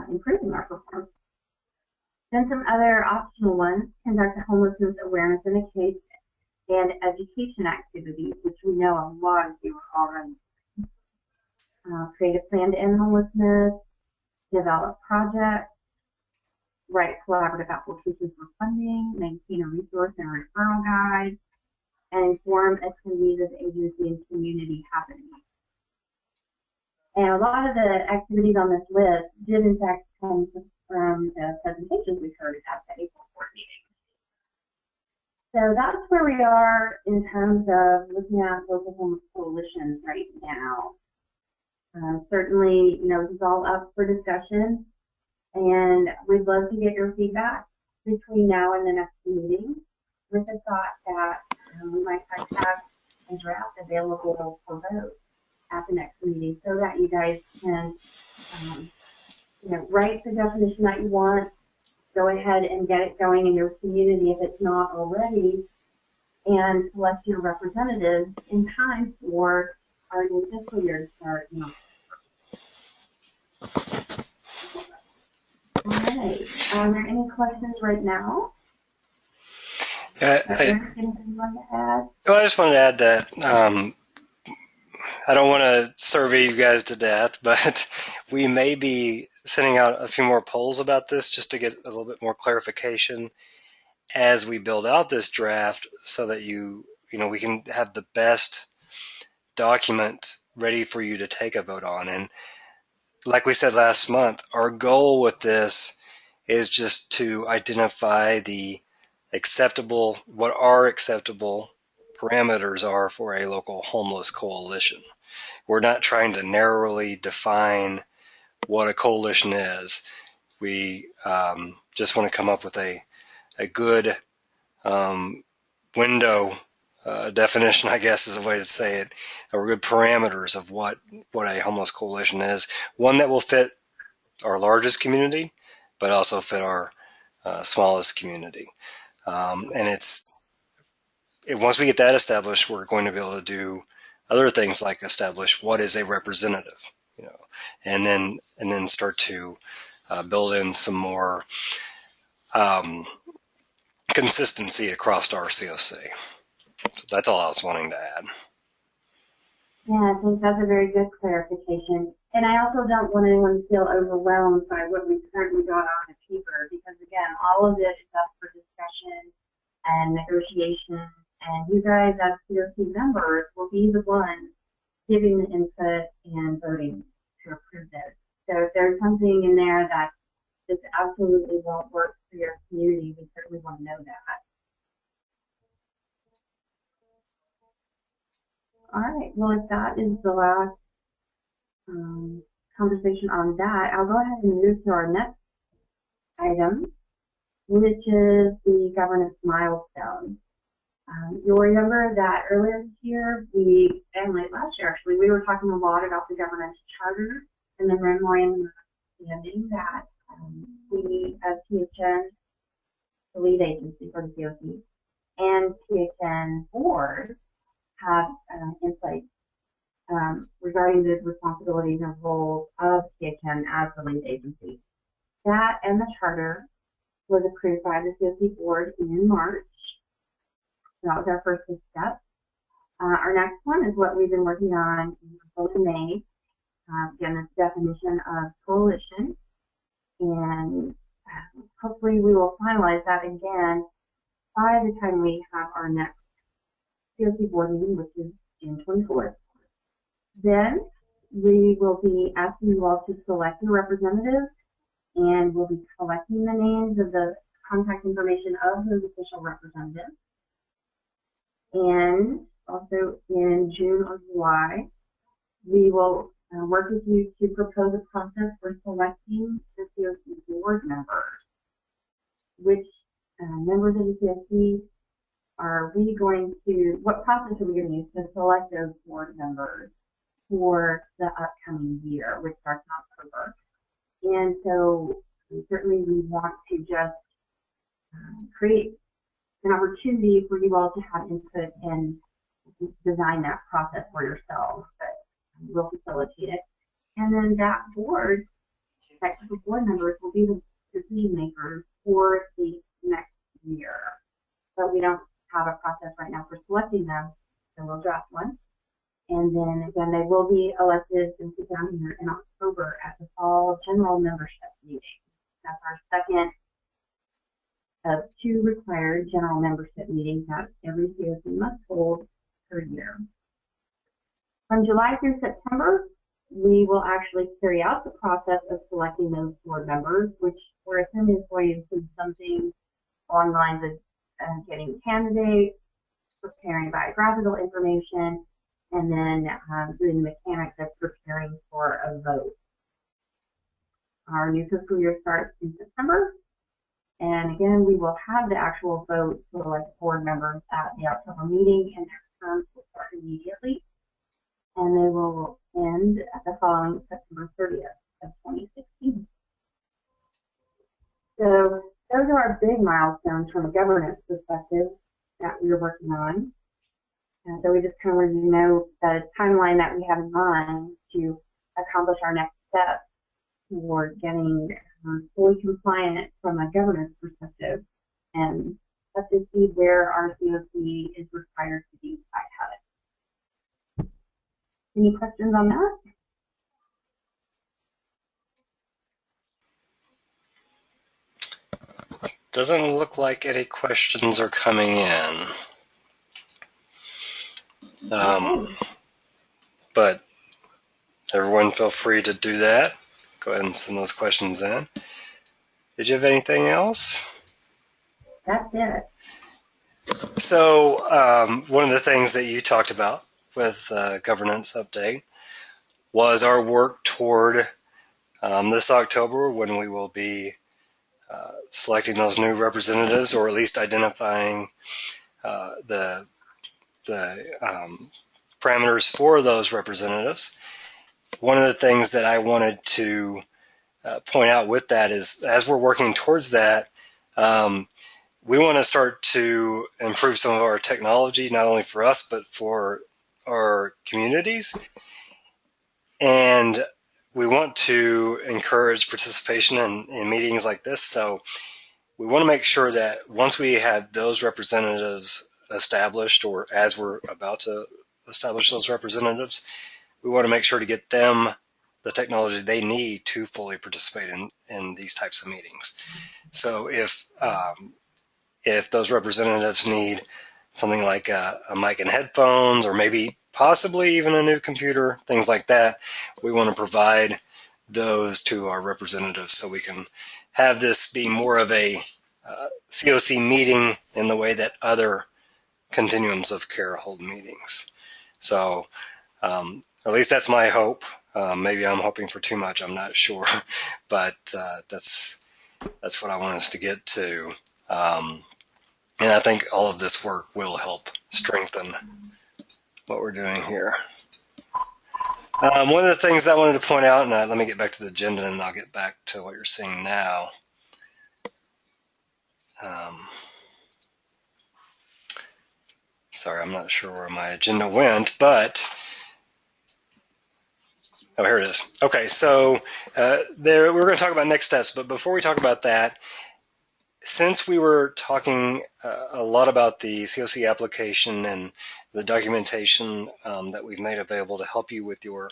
improving our performance. Then some other optional ones: conduct a homelessness awareness in a case and education activities, which we know a lot of you are already. Create a plan to end homelessness, develop projects, write collaborative applications for funding, maintain a resource and referral guide, and inform attendees of agency and community happenings. And a lot of the activities on this list did in fact come from the presentations we heard at the April board meeting. So that's where we are in terms of looking at local homeless coalitions right now. Certainly, this is all up for discussion, and we'd love to get your feedback between now and the next meeting, with the thought that we might have a draft available for vote at the next meeting, so that you guys can, write the definition that you want, go ahead and get it going in your community if it's not already, and select your representatives in time for our new fiscal year to start. All right. Are there any questions right now? Anything you want to add? Well, I just wanted to add that I don't want to survey you guys to death, but we may be sending out a few more polls about this just to get a little bit more clarification as we build out this draft, so that we can have the best document ready for you to take a vote on. And like we said last month, our goal with this is just to identify what our acceptable parameters are for a local homeless coalition. We're not trying to narrowly define what a coalition is. We just want to come up with a good window definition, I guess is a way to say it, or good parameters of what a homeless coalition is. One that will fit our largest community, but also fit our smallest community. And once we get that established, we're going to be able to do other things like establish what is a representative, and then start to build in some more consistency across our COC. So that's all I was wanting to add. Yeah, I think that's a very good clarification. And I also don't want anyone to feel overwhelmed by what we currently got on the paper, because again, all of it is up for discussion and negotiation, and you guys as COC members will be the ones giving the input and voting to approve this. So if there's something in there that just absolutely won't work for your community, we certainly want to know that. All right, well, if that is the last conversation on that, I'll go ahead and move to our next item, which is the governance milestone. You'll remember that earlier this year, and late last year actually, we were talking a lot about the governance charter and the memorandum of understanding that we as THN, the lead agency for the COC, and THN board have in place regarding the responsibilities and roles of THN as the lead agency. That and the charter was approved by the COC board in March. So that was our first step. Our next one is what we've been working on in May. Again, this definition of coalition. And hopefully we will finalize that again by the time we have our next COC board meeting, which is June 24th. Then we will be asking you all to select your representative, and we'll be collecting the names of the contact information of those official representatives. And also in June or July, we will work with you to propose a process for selecting the COC board members. Which members of the COC are we going to, what process are we going to use to select those board members for the upcoming year, which starts in October? And so certainly we want to just create an opportunity for you all to have input and design that process for yourselves, but we'll facilitate it. And then that board, technical board members, will be the decision makers for the next year. But we don't have a process right now for selecting them, so we'll draft one. And then again, they will be elected and sit down here in October at the fall general membership meeting. That's our second of 2 required general membership meetings that every COC must hold per year. From July through September, we will actually carry out the process of selecting those board members, which we're assuming is going to include something along the lines of getting candidates, preparing biographical information, and then doing the mechanics of preparing for a vote. Our new fiscal year starts in September, and again, we will have the actual vote to elect board members at the October meeting, and their terms will start immediately, and they will end at the following September 30th of 2016. So those are our big milestones from a governance perspective that we're working on. And so we just kind of wanted you to know the timeline that we have in mind to accomplish our next step toward getting fully compliant from a governance perspective and up to see where our COC is required to be by habit. Any questions on that? Doesn't look like any questions are coming in. But everyone feel free to do that. Go ahead and send those questions in. Did you have anything else? That's it. So one of the things that you talked about with governance update was our work toward this October, when we will be selecting those new representatives, or at least identifying the parameters for those representatives. One of the things that I wanted to point out with that is, as we're working towards that, we want to start to improve some of our technology, not only for us, but for our communities. And we want to encourage participation in meetings like this. So we want to make sure that once we have those representatives established, or as we're about to establish those representatives, we want to make sure to get them the technology they need to fully participate in these types of meetings. So if those representatives need something like a mic and headphones, or maybe possibly even a new computer, things like that, we want to provide those to our representatives so we can have this be more of a COC meeting in the way that other continuums of care hold meetings. So at least that's my hope. Maybe I'm hoping for too much, I'm not sure, but that's what I want us to get to. And I think all of this work will help strengthen what we're doing here. One of the things that I wanted to point out, and let me get back to the agenda and I'll get back to what you're seeing now. Sorry, I'm not sure where my agenda went, but oh, here it is. Okay, so we're going to talk about next steps, but before we talk about that, since we were talking a lot about the COC application and the documentation that we've made available to help you with your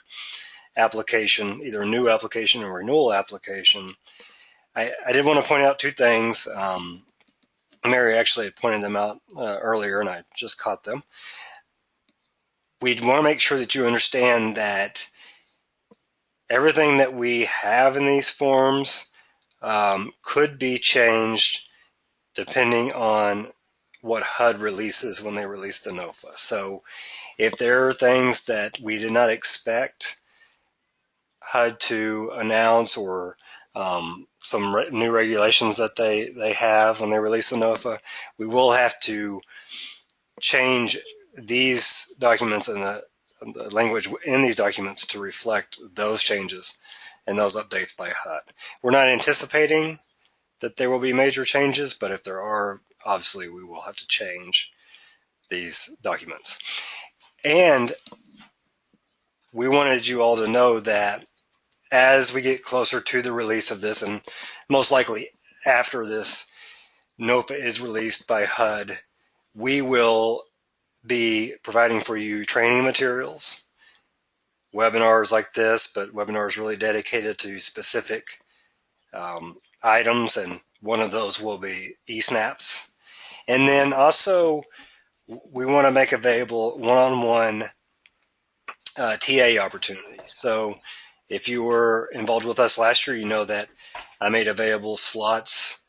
application, either a new application or renewal application, I did want to point out two things. Mary actually had pointed them out earlier, and I just caught them. We'd want to make sure that you understand that everything that we have in these forms could be changed depending on what HUD releases when they release the NOFA. So if there are things that we did not expect HUD to announce, or some new regulations that they have when they release the NOFA, we will have to change these documents and the language in these documents to reflect those changes and those updates by HUD. We're not anticipating that there will be major changes, but if there are, obviously we will have to change these documents. And we wanted you all to know that as we get closer to the release of this, and most likely after this NOFA is released by HUD, we will be providing for you training materials, webinars like this, but webinars really dedicated to specific items, and one of those will be eSNAPs. And then also we want to make available one-on-one TA opportunities. So if you were involved with us last year, you know that I made available slots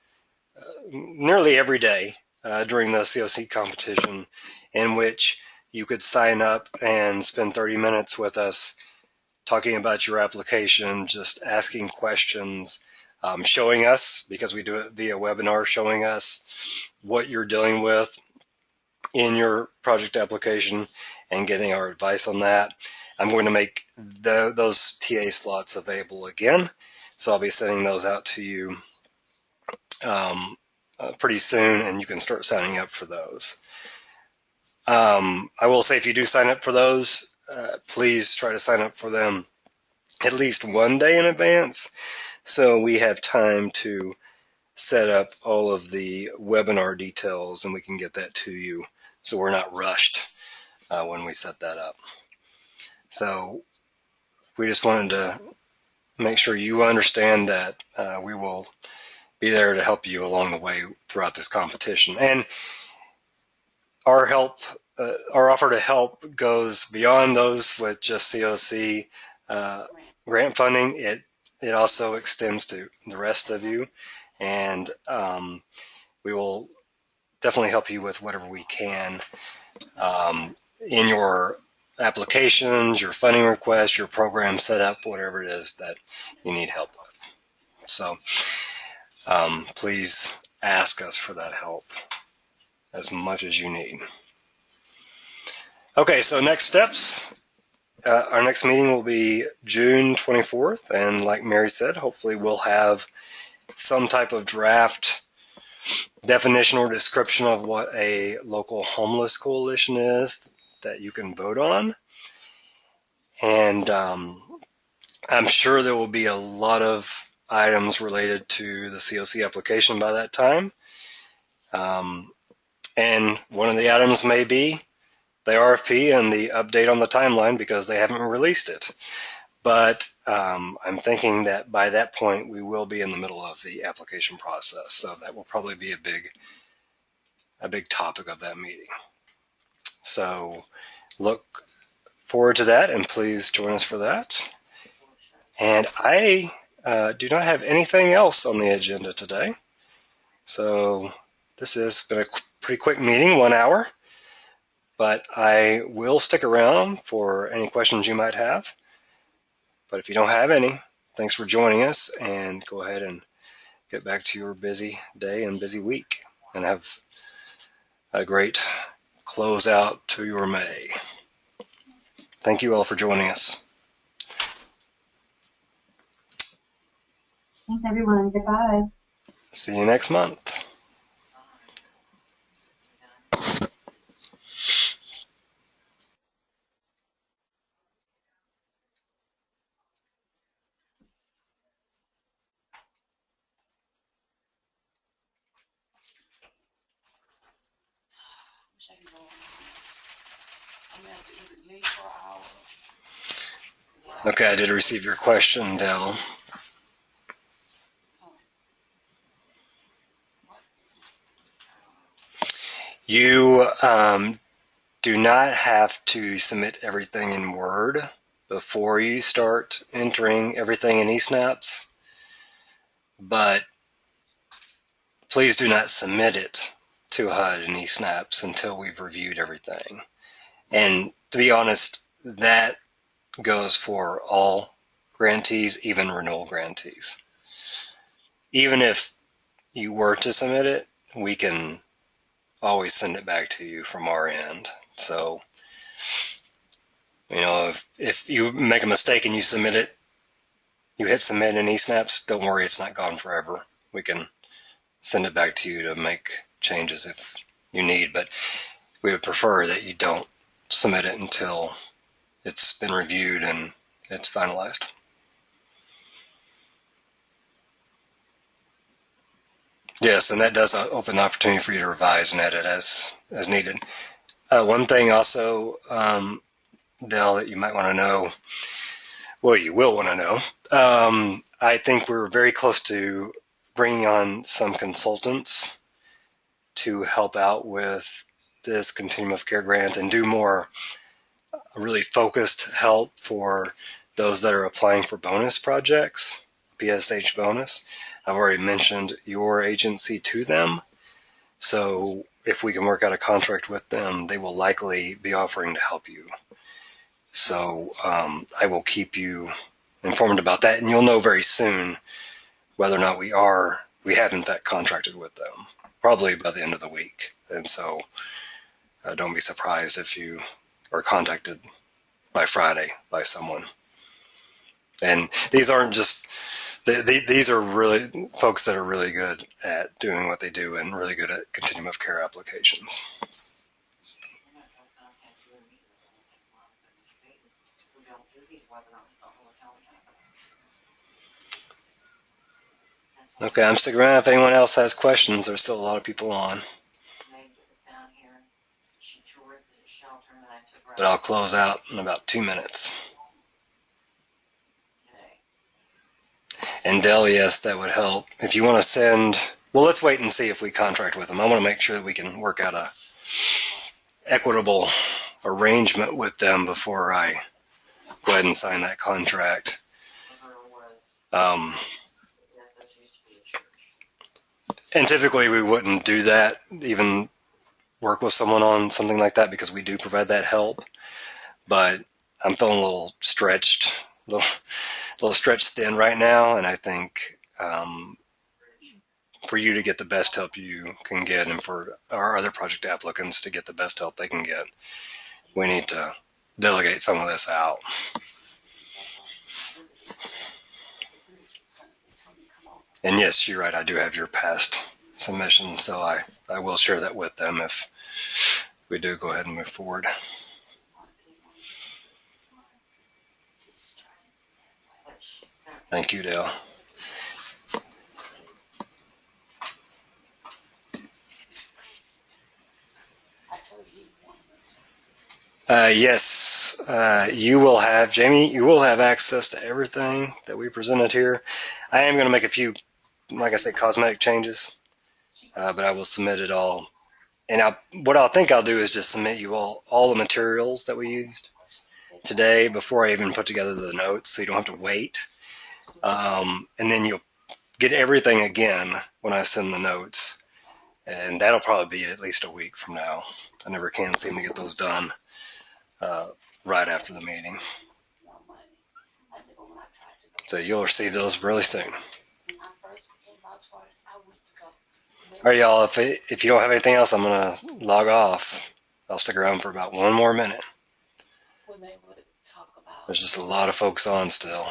nearly every day during the COC competition, in which you could sign up and spend 30 minutes with us talking about your application, just asking questions, showing us, because we do it via webinar, showing us what you're dealing with in your project application and getting our advice on that. I'm going to make those TA slots available again, so I'll be sending those out to you pretty soon, and you can start signing up for those. I will say, if you do sign up for those, please try to sign up for them at least one day in advance, so we have time to set up all of the webinar details and we can get that to you, so we're not rushed when we set that up. So we just wanted to make sure you understand that we will be there to help you along the way throughout this competition. And our help, our offer to help goes beyond those with just COC grant funding. It also extends to the rest of you, and we will definitely help you with whatever we can in your applications, your funding requests, your program setup, whatever it is that you need help with. So please ask us for that help as much as you need. Okay, so next steps. Our next meeting will be June 24th, and like Mary said, hopefully we'll have some type of draft definition or description of what a local homeless coalition is that you can vote on. And I'm sure there will be a lot of items related to the COC application by that time. And one of the items may be the RFP and the update on the timeline because they haven't released it. But I'm thinking that by that point we will be in the middle of the application process, so that will probably be a big topic of that meeting. So look forward to that, and please join us for that. And I do not have anything else on the agenda today. So this has been a pretty quick meeting, 1 hour. But I will stick around for any questions you might have. But if you don't have any, thanks for joining us, and go ahead and get back to your busy day and busy week, and have a great close out to your May. Thank you all for joining us. Thanks, everyone. Goodbye. See you next month. Okay, I did receive your question, Dell. You do not have to submit everything in Word before you start entering everything in eSnaps, but please do not submit it to HUD in eSnaps until we've reviewed everything. And to be honest, that goes for all grantees, even renewal grantees. Even if you were to submit it, we can always send it back to you from our end. So, if you make a mistake and you submit it, you hit submit in eSnaps, don't worry, it's not gone forever. We can send it back to you to make changes if you need, but we would prefer that you don't submit it until it's been reviewed and it's finalized. Yes, and that does open the opportunity for you to revise and edit as needed. One thing also, Dell, that you might want to know, well, you will want to know, I think we're very close to bringing on some consultants to help out with this Continuum of Care grant and do more really focused help for those that are applying for bonus projects, PSH bonus. I've already mentioned your agency to them, so if we can work out a contract with them, they will likely be offering to help you. So I will keep you informed about that, and you'll know very soon whether or not we have in fact contracted with them, probably by the end of the week. And so don't be surprised if you are contacted by Friday by someone. And these aren't just, these are really folks that are really good at doing what they do and really good at continuum of care applications. Okay, I'm sticking around if anyone else has questions. There's still a lot of people on. But I'll close out in about 2 minutes. And Dell, yes, that would help. If you want to send, well, let's wait and see if we contract with them. I want to make sure that we can work out a equitable arrangement with them before I go ahead and sign that contract. And typically we wouldn't do that, even work with someone on something like that, because we do provide that help. But I'm feeling a little stretched, a little stretched thin right now, and I think for you to get the best help you can get, and for our other project applicants to get the best help they can get, we need to delegate some of this out. And yes, you're right, I do have your past submissions, so I will share that with them if we do go ahead and move forward. Thank you, Dale. Yes, you will have, Jamie, you will have access to everything that we presented here. I am going to make a few, like I said, cosmetic changes, but I will submit it all. And what I think I'll do is just submit you all the materials that we used today before I even put together the notes, so you don't have to wait. And then you'll get everything again when I send the notes. And that'll probably be at least a week from now. I never can seem to get those done right after the meeting. So you'll receive those really soon. All right, y'all, if you don't have anything else, I'm going to log off. I'll stick around for about one more minute. There's just a lot of folks on still.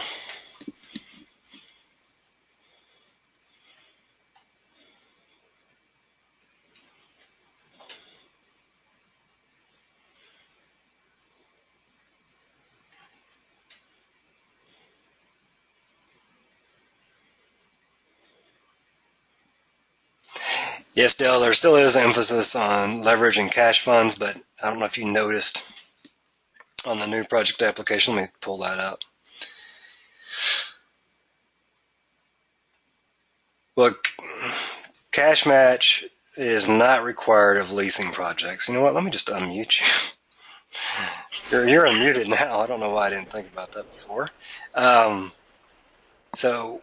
Yes, Dale, there still is emphasis on leverage and cash funds, but I don't know if you noticed on the new project application. Let me pull that up. Look, cash match is not required of leasing projects. You know what? Let me just unmute you. You're unmuted now. I don't know why I didn't think about that before. So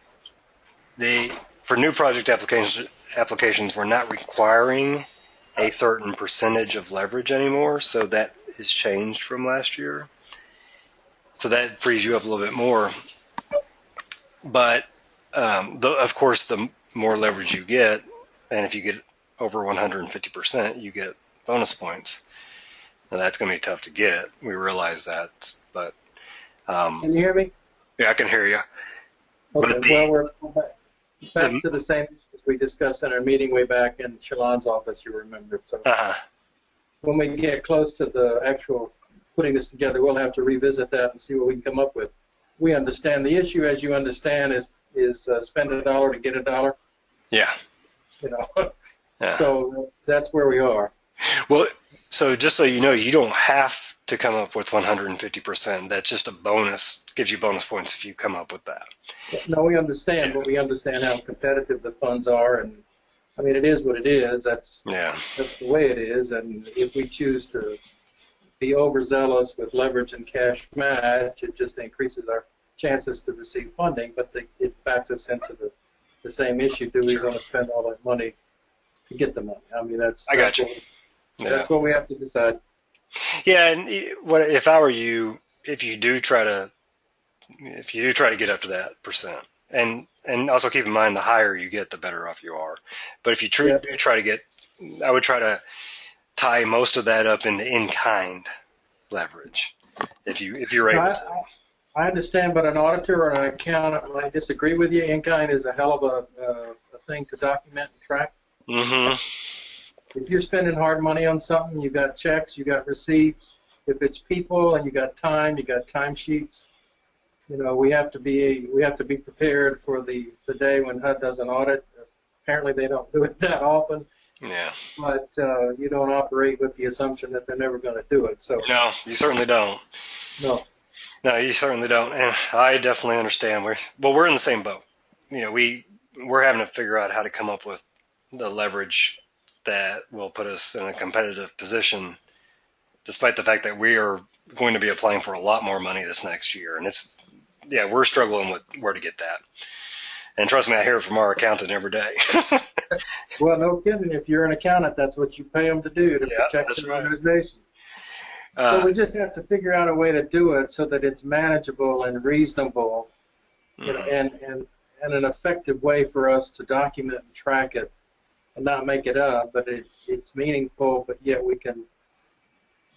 for new project applications, we're not requiring a certain percentage of leverage anymore, so that is changed from last year. So that frees you up a little bit more. But of course, the more leverage you get, and if you get over 150%, you get bonus points. Now that's going to be tough to get. We realize that, but can you hear me? Yeah, I can hear you. Okay. Well, we're back to the same as we discussed in our meeting way back in Shalon's office. You remember? So when we get close to the actual putting this together, we'll have to revisit that and see what we can come up with. We understand the issue, as you understand, is spend a dollar to get a dollar. Yeah. You know. Yeah. So that's where we are. Well, so just so you know, you don't have to come up with 150%. That's just a bonus. Gives you bonus points if you come up with that. No, we understand, but we understand how competitive the funds are, and I mean, it is what it is. That's the way it is, and if we choose to be overzealous with leverage and cash match, it just increases our chances to receive funding, but it backs us into the same issue. Do we want to spend all that money to get the money? I mean, that's what we have to decide. Yeah, and if I were you, if you do try to get up to that percent, and also keep in mind the higher you get, the better off you are. But if you do try to get, I would try to tie most of that up into in-kind leverage. If you're able to. I understand, but an auditor or an accountant might disagree with you. In-kind is a hell of a thing to document and track. Mm-hmm. If you're spending hard money on something, you got checks, you got receipts. If it's people and you got time timesheets. You know, we have to be prepared for the day when HUD does an audit. Apparently, they don't do it that often. Yeah. But you don't operate with the assumption that they're never going to do it. So. No, you certainly don't. No, you certainly don't, and I definitely understand. We're in the same boat. You know, we're having to figure out how to come up with the leverage that will put us in a competitive position, despite the fact that we are going to be applying for a lot more money this next year. And we're struggling with where to get that. And trust me, I hear it from our accountant every day. Well, no kidding. If you're an accountant, that's what you pay them to do, to protect the organization. So we just have to figure out a way to do it so that it's manageable and reasonable, and an effective way for us to document and track it and not make it up, but it's meaningful, but yet we can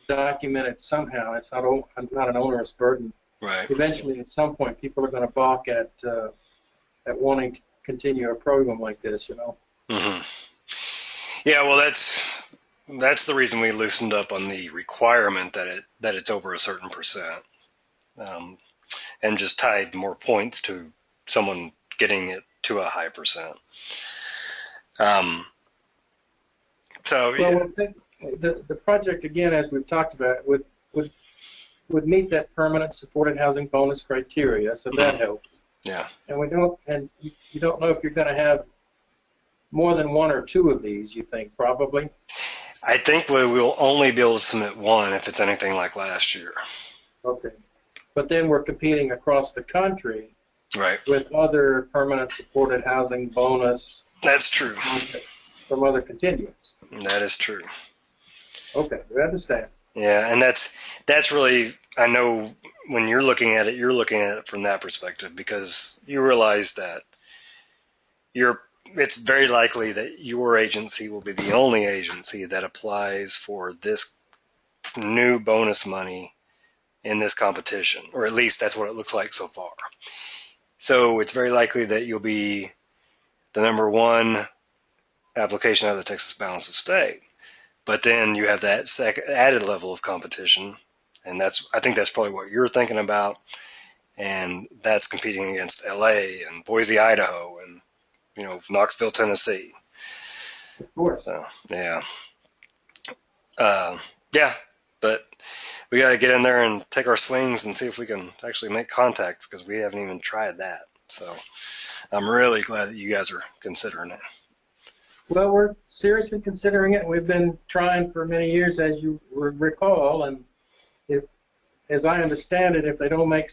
document it somehow. It's not an onerous burden. Right. Eventually, at some point, people are going to balk at wanting to continue a program like this, you know. Mm-hmm. Yeah, well, that's the reason we loosened up on the requirement that it's over a certain percent, and just tied more points to someone getting it to a high percent. So well, the project, again, as we've talked about, would meet that permanent supported housing bonus criteria, so that helps. Yeah. And you don't know if you're going to have more than one or two of these, you think, probably? I think we will only be able to submit one if it's anything like last year. Okay. But then we're competing across the country, right, with other permanent supported housing bonus. That's true. From other continuums. That is true. Okay, we understand. Yeah, and that's really, I know when you're looking at it from that perspective, because you realize that it's very likely that your agency will be the only agency that applies for this new bonus money in this competition, or at least that's what it looks like so far. So it's very likely that you'll be the number one application out of the Texas Balance of State. But then you have that added level of competition, and I think that's probably what you're thinking about, and that's competing against LA and Boise, Idaho, and Knoxville, Tennessee. Of course. So, yeah. Yeah, but we got to get in there and take our swings and see if we can actually make contact, because we haven't even tried that. So I'm really glad that you guys are considering it. Well, we're seriously considering it. We've been trying for many years, as you recall, and as I understand it, if they don't make